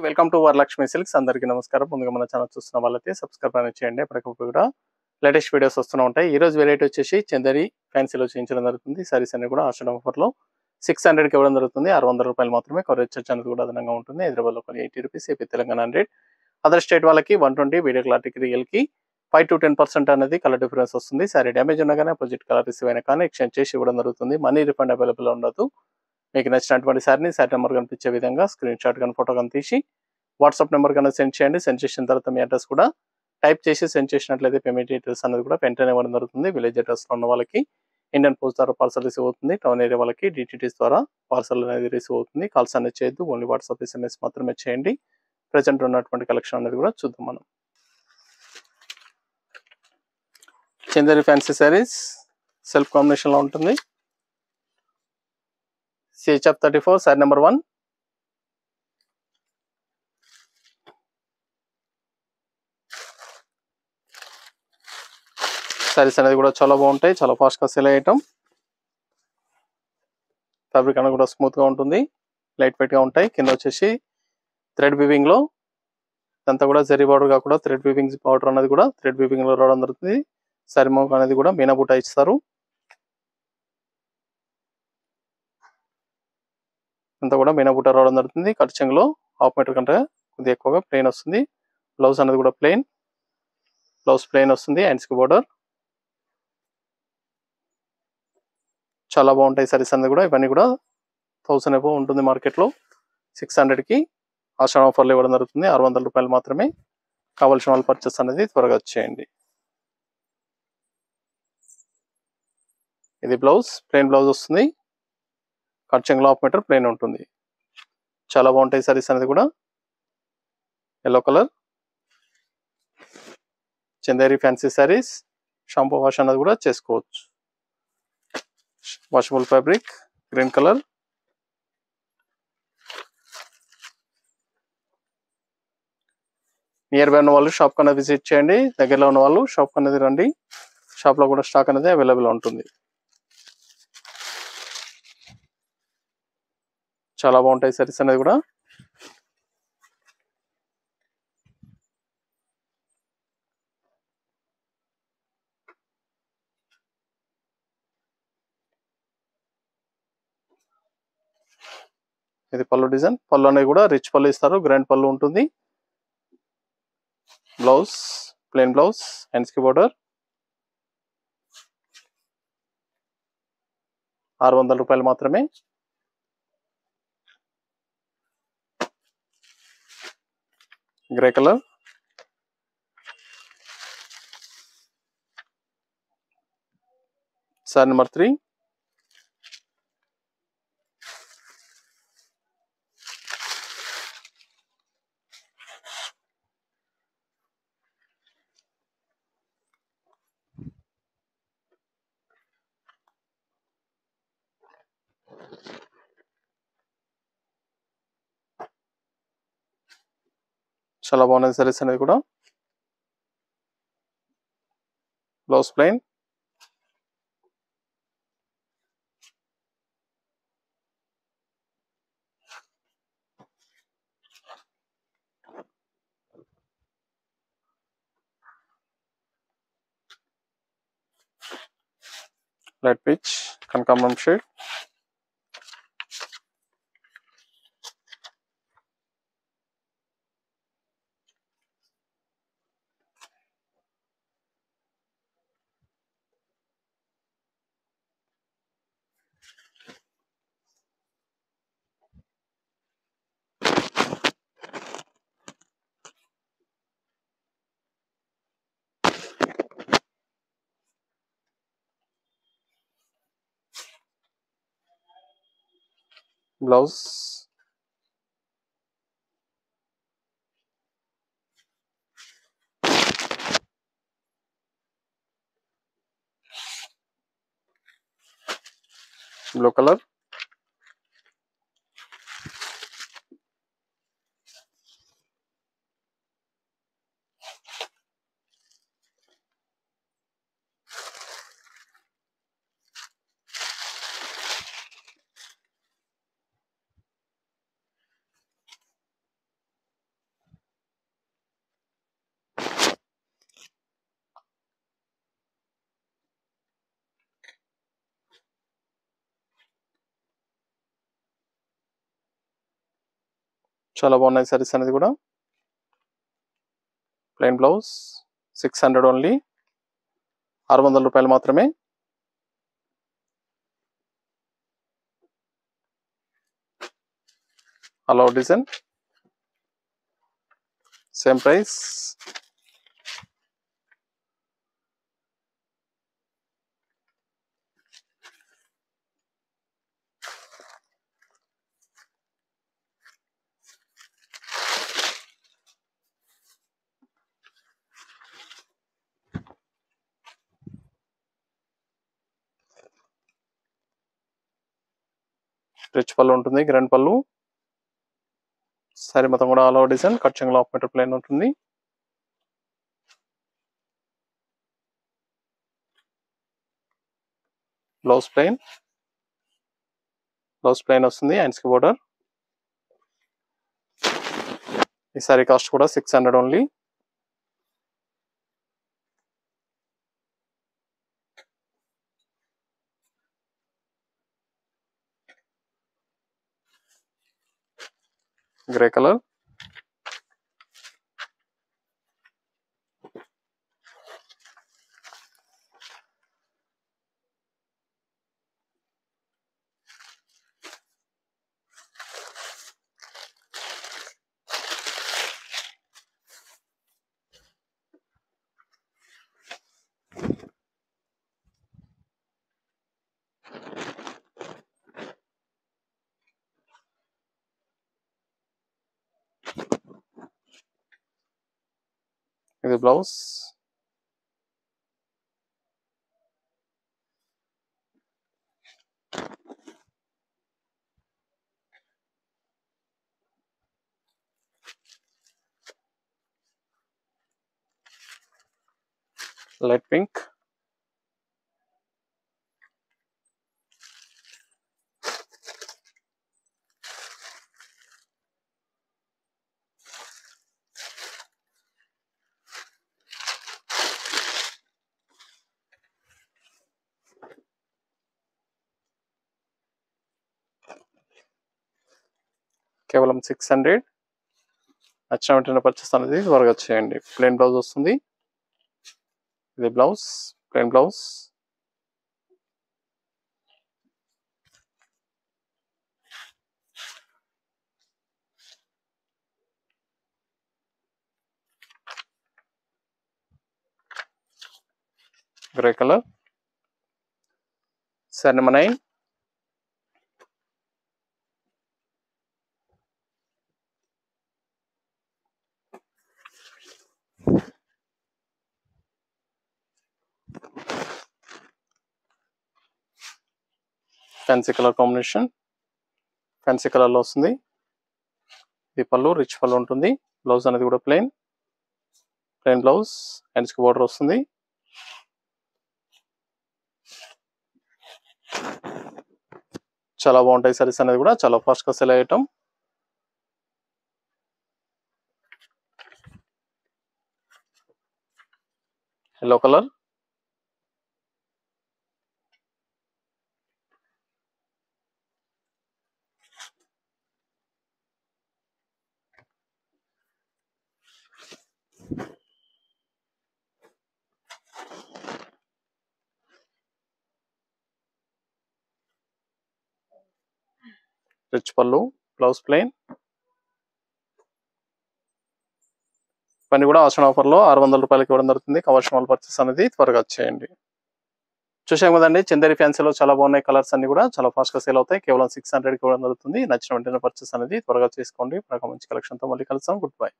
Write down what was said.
Welcome to Varalakshmi silks. అందరికీ నమస్కారం. ముందుగా మన ఛానల్ చూస్తున్న వాళ్ళైతే సబ్స్క్రైబ్ అనేది చేయండి. ఎప్పటికప్పుడు కూడా లేటెస్ట్ వీడియోస్ వస్తూనే ఉంటాయి. ఈ రోజు వెరైటీ వచ్చేసి చందేరి ఫ్యాన్సీలో చేయించడం జరుగుతుంది. సారీస్ అన్ని కూడా ఆషాఢం ఆఫర్లో 600కి ఇవ్వడం జరుగుతుంది. 600 రూపాయలు మాత్రమే. కొరియర్ చార్జ్ అనేది కూడా అదనంగా ఉంటుంది. హైదరాబాద్లో 80 rupees, AP Telangana 100, other state వాళ్ళకి 120, వీడియో క్లారిటీకి రియల్కి 5 to 10% అనేది కలర్ డిఫరెన్స్ వస్తుంది. సారీ డ్యామేజ్ ఉన్నా కానీ అపోజిట్ కలర్ రిసీవ్ అయినా కానీ ఎక్స్చేంజ్ చేసి ఇవ్వడం జరుగుతుంది. మనీ రిఫండ్ అవైలబుల్ ఉండదు. మీకు నచ్చినటువంటి సారీని సారీ నెంబర్ కనిపించే విధంగా స్క్రీన్ షాట్ కానీ ఫోటో కానీ తీసి వాట్సాప్ నెంబర్ కన్నా సెండ్ చేయండి. సెండ్ చేసిన తర్వాత మీ అడ్రస్ కూడా టైప్ చేసి సెండ్ చేసినట్లయితే పేమెంట్ డీటెయిల్స్ అనేది కూడా వెంటనే ఇవ్వడం జరుగుతుంది. విలేజ్ అడ్రస్లో ఉన్న వాళ్ళకి ఇండియన్ పోస్ట్ ద్వారా పార్సల్ రిసీవ్ అవుతుంది. టౌన్ ఏరియా వాళ్ళకి డిటిటీస్ ద్వారా పార్సల్ అనేది రిసీవ్ అవుతుంది. కాల్స్ అనేది చేయొద్దు, ఓన్లీ వాట్సాప్ SMS మాత్రమే చేయండి. ప్రజెంట్ ఉన్నటువంటి కలెక్షన్ అనేది కూడా చూద్దాం మనం. చందేరి ఫ్యాన్సీ శారీస్ సెల్ఫ్ కాంబినేషన్లో ఉంటుంది. CHF 34 sorry number 1. సారీస్ అనేది కూడా చాలా బాగుంటాయి, చాలా ఫాస్ట్గా సేల్ అయ్యటం. ఫ్యాబ్రిక్ అనేది కూడా స్మూత్గా ఉంటుంది, లైట్ వెయిట్గా ఉంటాయి. కింద వచ్చేసి థ్రెడ్ వీవింగ్లో ఇదంతా కూడా జరీ బార్డర్ కాకుండా థ్రెడ్ వీవింగ్ బార్డర్ అనేది కూడా థ్రెడ్ వీవింగ్లో రావడం జరుగుతుంది. సారీ మోక్ అనేది కూడా మీనా బూటా ఇస్తారు. అంతా కూడా మీనా బూటా రావడం జరుగుతుంది. కట్ చెంగులో 1/2 మీటర్ కంటే కొద్దిగా ఎక్కువగా ప్లెయిన్ వస్తుంది. బ్లౌజ్ అనేది కూడా ప్లెయిన్, బ్లౌజ్ ప్లెయిన్ వస్తుంది. హ్యాండ్స్కి బార్డర్ చాలా బాగుంటాయి. సారీస్ అనేది కూడా ఇవన్నీ కూడా 1000 ఎబో ఉంటుంది మార్కెట్లో. 600కి ఆషాఢం ఆఫర్లు ఇవ్వడం జరుగుతుంది. 600 రూపాయలు మాత్రమే. కావాల్సిన వాళ్ళు పర్చేస్ అనేది త్వరగా వచ్చేయండి. ఇది బ్లౌజ్, ప్లెయిన్ బ్లౌజ్ వస్తుంది. కట్ చెంగులో 1/2 మీటర్ ప్లెయిన్ ఉంటుంది. చాలా బాగుంటాయి సారీస్ అనేది కూడా. Yellow colour Chanderi fancy saris. Shampoo wash అనేది కూడా చేసుకోవచ్చు. Washable fabric, green colour. Near by ఉన్న వాళ్ళు షాప్ అనేది విజిట్ చేయండి. దగ్గరలో ఉన్న వాళ్ళు షాప్ అనేది రండి. షాప్లో కూడా స్టాక్ అనేది అవైలబుల్ ఉంటుంది. చాలా బాగుంటాయి సారీస్ అనేది కూడా. ఇది పళ్ళు డిజైన్. పళ్ళు అనేది కూడా రిచ్ పళ్ళు ఇస్తారు, గ్రాండ్ పళ్ళు ఉంటుంది. బ్లౌజ్ ప్లెయిన్ బ్లౌజ్, హ్యాండ్స్కి బోర్డర్. 600 రూపాయలు మాత్రమే. Grey colour, sorry number 3. చాలా బాగున్నాయి సారీస్ అనేది కూడా. బ్లౌజ్ ప్లెయిన్, లైట్ పిచ్ కనకాంబరం షేడ్. బ్లౌజ్ బ్లూ కలర్, చాలా బాగున్నాయి సారీస్ అనేది కూడా. ప్లెయిన్ బ్లౌజ్ 600 ఓన్లీ, 600 రూపాయలు మాత్రమే. అలా డిజైన్ సేమ్ ప్రైస్. రిచ్ పళ్ళు ఉంటుంది, గ్రాండ్ పళ్ళు. సారీ మొత్తం కూడా ఆల్ ఓవర్ డిజైన్, కట్ చెంగులో 1/2 మీటర్ ప్లెయిన్ ఉంటుంది. బ్లౌజ్ ప్లెయిన్ వస్తుంది, హ్యాండ్స్ కి బోర్డర్. ఈ సారీ కాస్ట్ కూడా 600 ఓన్లీ. గ్రే కలర్, ఇది బ్లౌజ్. లైట్ పింక్, కేవలం 600. నచ్చిన వెంటనే పర్చేస్ అనేది త్వరగా చేయండి. ప్లెయిన్ బ్లౌజ్ వస్తుంది, ఇది blouse, plain blouse. Grey colour. Sorry number 9. Fancy colour combination, fancy colour లో వస్తుంది. ఇది పళ్ళు, రిచ్ పళ్ళు ఉంటుంది. బ్లౌజ్ అనేది కూడా ప్లెయిన్ బ్లౌజ్, హ్యాండ్స్ కి బోర్డర్ వస్తుంది. చాలా బాగుంటాయి సారీస్ అనేది కూడా, చాలా ఫాస్ట్ గా సెల్ అయ్యటం. ఎల్లో కలర్, రిచ్ పళ్ళు, బ్లౌజ్ ప్లెయిన్. పని కూడా ఆషన్ ఆఫర్ లో 600 రూపాయలకి ఇవ్వడం జరుగుతుంది. కమర్షియల్ పర్చేస్ అనేది త్వరగా చేయండి. చూసాం కదండి, చందేరి ఫ్యాన్సీలో చాలా బాగున్నాయి కలర్స్ అన్ని కూడా, చాలా ఫాస్ట్ గా సేల్ అవుతాయి. కేవలం 600 కి ఇవ్వడం జరుగుతుంది. నచ్చిన వెంటనే పర్చేస్ అనేది త్వరగా చేసుకోండి. మంచి కలెక్షన్ తో మళ్ళీ కలుస్తాం. Good bye.